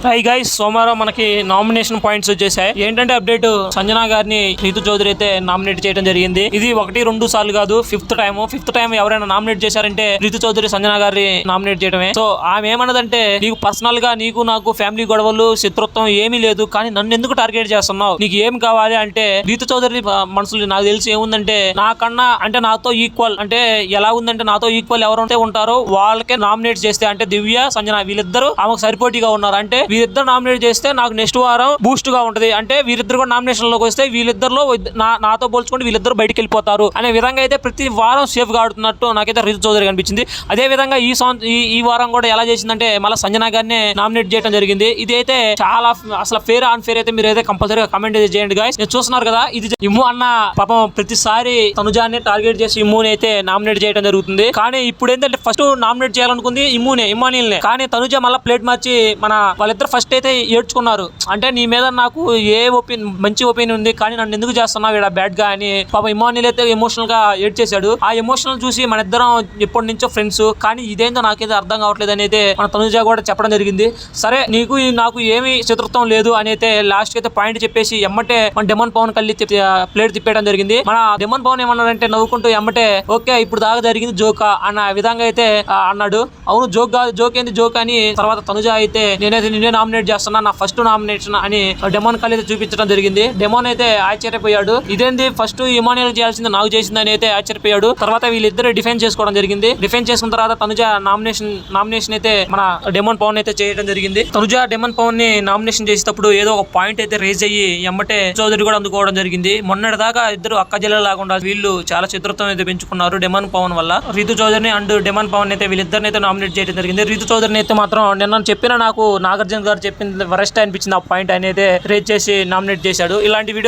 Hi guys, సోమవారం మనకి nomination points వచ్చేసాయి. ఏంటంటే అప్డేట్, సంజన గారిని రీతు చౌదరి అయితే నామినేట్ చేయడం జరిగింది. ఇది 1-2 సార్లు కాదు, ఫిఫ్త్ టైం ఎవరైనా నామినేట్ చేశారంటే రీతు చౌదరి సంజన గారిని నామినేట్ చేయడమే. సో ఆమె ఏమన్నదంటే, నీకు పర్సనల్ గా నీకు నాకు ఫ్యామిలీ గొడవలు శత్రుత్వం ఏమీ లేదు, కానీ నన్ను ఎందుకు టార్గెట్ చేస్తున్నావు, నీకు ఏం కావాలి అంటే రీతు చౌదరి మనసులో నాకు తెలిసి ఏముందంటే, నాకన్నా అంటే నాతో ఈక్వల్, అంటే ఎలా ఉందంటే నాతో ఈక్వల్ ఎవరైతే ఉంటారో వాళ్ళకే నామినేట్ చేస్తే, అంటే దివ్య సంజన వీళ్ళిద్దరు ఆమెకు సరిపోటీగా ఉన్నారు. అంటే వీరిద్దరు నామినేట్ చేస్తే నాకు నెక్స్ట్ వారం బూస్ట్ గా ఉంటది. అంటే వీరిద్దరు కూడా నామినేషన్ లోకి వస్తే వీళ్ళిద్దరిలో నాతో పోల్చుకుంటే వీళ్ళిద్దరు బయటికి వెళ్ళిపోతారు అనే విధంగా అయితే ప్రతి వారం సేఫ్ గా ఆడుతున్నట్టు నాకైతే రీతు చౌదరి కనిపించింది. అదే విధంగా ఈ వారం కూడా ఎలా చేసిందంటే, మళ్ళీ సంజన గారిని నామినేట్ చేయడం జరిగింది. ఇది అయితే చాలా అసలు ఫేర్ అన్ఫేర్ అయితే మీరు అయితే కంపల్సరీగా కమెంట్ చేయండి గాయ్స్. నేను చూస్తున్నారు కదా, ఇది ఇమ్ము అన్న పాపం ప్రతిసారి తనుజాన్ని టార్గెట్ చేసి ఇమ్ముని అయితే నామినేట్ చేయడం జరుగుతుంది. కానీ ఇప్పుడు ఏంటంటే ఫస్ట్ నామినేట్ చేయాలనుకుంది ఇమ్మానియల్నే, కానీ తనుజ మళ్ళీ ప్లేట్ మార్చి వాళ్ళిద్దరు ఫస్ట్ అయితే ఏడ్చుకున్నారు. అంటే నీ మీద నాకు మంచి ఒపీనియన్ ఉంది, కానీ నన్ను ఎందుకు చేస్తున్నావు ఇక్కడ బ్యాడ్ గా అని పాప ఇమానియల్ అయితే ఎమోషనల్ గా ఏడ్చేశాడు. ఆ ఎమోషనల్ చూసి మన ఇద్దరం ఎప్పటి నుంచో ఫ్రెండ్స్, కానీ ఇదేందో నాకైతే అర్థం కావట్లేదు అని అయితే మన తనుజ కూడా చెప్పడం జరిగింది. సరే నీకు నాకు ఏమి శత్రుత్వం లేదు అని అయితే లాస్ట్ అయితే పాయింట్ చెప్పేసి ఎమ్మటే మన డెమన్ పవన్ కల్లి ప్లేట్ తిప్పేయడం జరిగింది. మన డెమన్ పవన్ ఏమన్నాడంటే నవ్వుకుంటూ ఎమ్మటే, ఓకే ఇప్పుడు దాకా జరిగింది జోకా అన్న విధంగా అయితే అన్నాడు. అవును జోక్ కాదు, జోక్ ఏంది జోక్ అని తర్వాత తనుజ అయితే నేనైతే నిన్నే నామినేట్ చేస్తున్నా, నా ఫస్ట్ నామినేషన్ అని డెమోన్ కల్ అయితే చూపించడం జరిగింది. డెమోన్ అయితే ఆశ్చర్యపోయాడు, ఇదేంది ఫస్ట్ ఇమానియల్ చేయాల్సింది నాకు చేసింది అని అయితే ఆశ్చర్యపోయాడు. తర్వాత వీళ్ళిద్దరు డిఫెన్స్ చేసుకోవడం జరిగింది. డిఫెన్స్ చేసుకున్న తర్వాత తనుజ నామినేషన్ అయితే మన డెమోన్ పవన్ అయితే చేయడం జరిగింది. తనుజ డెమోన్ పవన్ ని నామినేషన్ చేసేటప్పుడు ఏదో ఒక పాయింట్ అయితే రేజ్ అయ్యి ఎమ్మటే చౌదరి కూడా అందుకోవడం జరిగింది. మొన్నటి దాకా ఇద్దరు అక్క జిల్లా లాగా వీళ్ళు చాలా చిత్రత్వం అయితే పెంచుకున్నారు డెమన్ పవన్ వల్ల. రీతు చౌదరిని అండ్ డెమన్ పవన్ అయితే వీళ్ళిద్దరిని అయితే నామినేట్ చేయడం జరిగింది. రీతు చౌదరిని అయితే మాత్రం నిన్న చెప్పిన నాకు నాగార్జున గారు చెప్పింది వరస్ట్ అనిపించింది. ఆ పాయింట్ ఆయన అయితే రేజ్ చేసి నామినేట్ చేశాడు. ఇలాంటి వీడియోస్